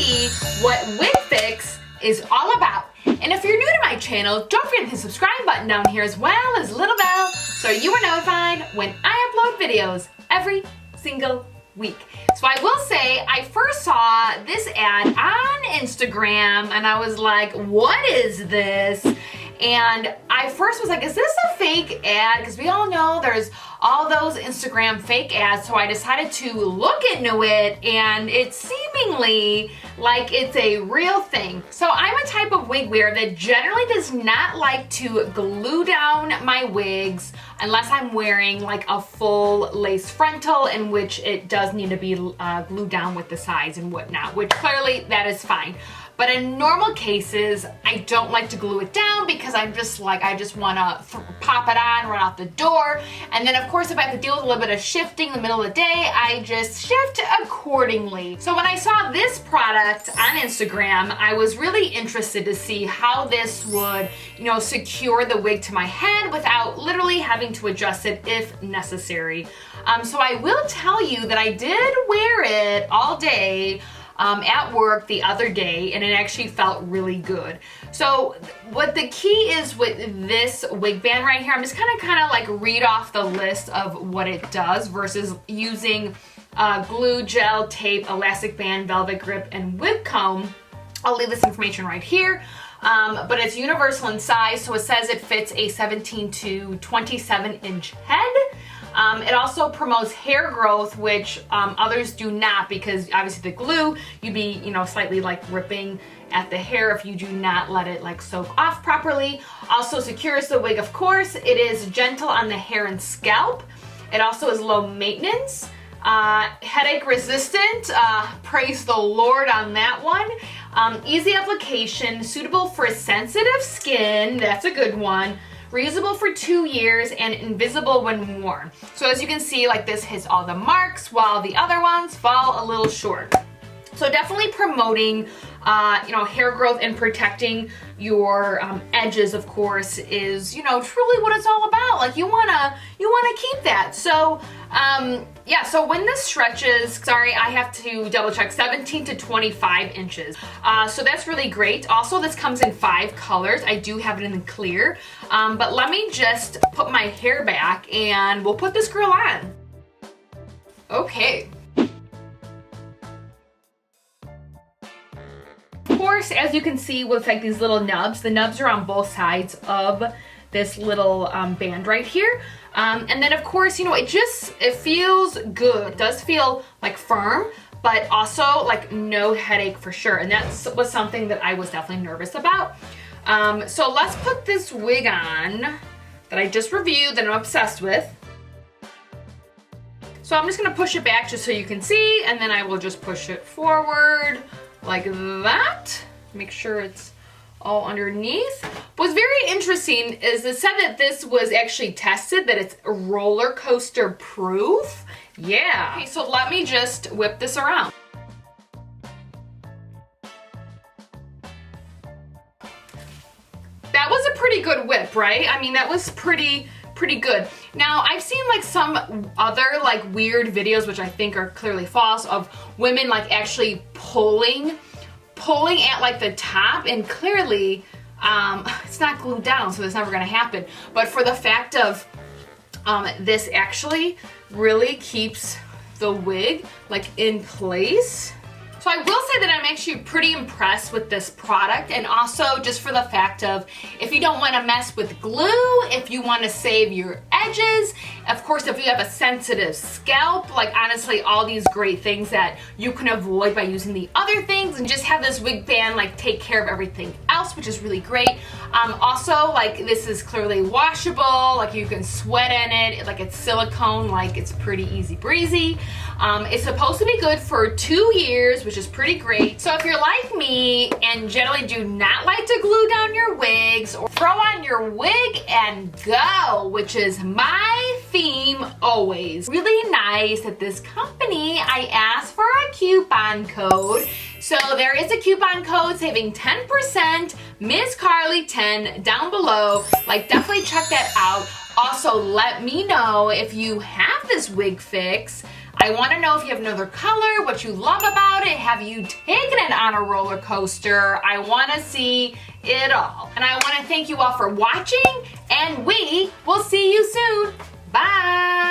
see what WIGFIX is all about. And if you're new to my channel, don't forget to hit the subscribe button down here as well as the little bell so you are notified when I upload videos every single week. So I will say, I first saw this ad on Instagram and I was like, what is this? And I first was like, is this a fake ad? Because we all know there's all those Instagram fake ads. So I decided to look into it and it's seemingly like it's a real thing. So I'm a type of wig wearer that generally does not like to glue down my wigs unless I'm wearing like a full lace frontal, in which it does need to be glued down with the sides and whatnot, which clearly that is fine. But in normal cases, I don't like to glue it down because I'm just like, I just want to pop it on, run out the door. And then of course, if I have to deal with a little bit of shifting in the middle of the day, I just shift accordingly. So when I saw this product on Instagram, I was really interested to see how this would, you know, secure the wig to my head without literally having to adjust it if necessary. So I will tell you that I did wear it all day at work the other day, and it actually felt really good. So what the key is with this wig band right here, I'm just kind of like read off the list of what it does versus using glue, gel, tape, elastic band, velvet grip, and wig comb. I'll leave this information right here. But it's universal in size, so it says it fits a 17 to 27 inch head. It also promotes hair growth, which others do not, because obviously the glue, you'd be, you know, slightly like ripping at the hair if you do not let it like soak off properly. Also secures the wig, of course. It is gentle on the hair and scalp. It also is low maintenance, headache resistant. Praise the Lord on that one. Easy application, suitable for sensitive skin. That's a good one. Reusable for 2 years and invisible when worn. So as you can see, like this hits all the marks while the other ones fall a little short. So definitely promoting, you know, hair growth and protecting your edges, of course, is, you know, truly what it's all about. Like you wanna keep that. So yeah, so when this stretches, sorry, I have to double check, 17 to 25 inches. So that's really great. Also, this comes in 5 colors. I do have it in the clear, but let me just put my hair back and we'll put this girl on. Okay. Of course, as you can see with like these little nubs, the nubs are on both sides of this little band right here. And then of course, you know, it feels good. It does feel like firm, but also like no headache for sure. And that was something that I was definitely nervous about. So let's put this wig on that I just reviewed, that I'm obsessed with. So I'm just gonna push it back just so you can see, and then I will just push it forward like that. Make sure it's all underneath. What's very interesting is it said that this was actually tested, that it's roller coaster proof. Yeah. Okay, so let me just whip this around. That was a pretty good whip, right? I mean, that was pretty good. Now, I've seen like some other like weird videos, which I think are clearly false, of women like actually pulling at like the top, and clearly it's not glued down, so that's never gonna happen. But for the fact of this actually really keeps the wig like in place. So I will say that I'm actually pretty impressed with this product, and also just for the fact of, if you don't want to mess with glue, if you want to save your edges, of course if you have a sensitive scalp, like honestly all these great things that you can avoid by using the other things, and just have this wig band like take care of everything else, which is really great. Also, like this is clearly washable, like you can sweat in it, like it's silicone, like it's pretty easy breezy. It's supposed to be good for 2 years, which is pretty great. So if you're like me and generally do not like to glue down your wigs or throw on your wig and go, which is my theme always. Really nice that this company, I asked for a coupon code. So there is a coupon code saving 10%, MissCarly10 down below. Like definitely check that out. Also, let me know if you have this wig fix. I want to know if you have another color, what you love about it. Have you taken it on a roller coaster? I want to see it all. And I want to thank you all for watching, and we will see you soon. Bye.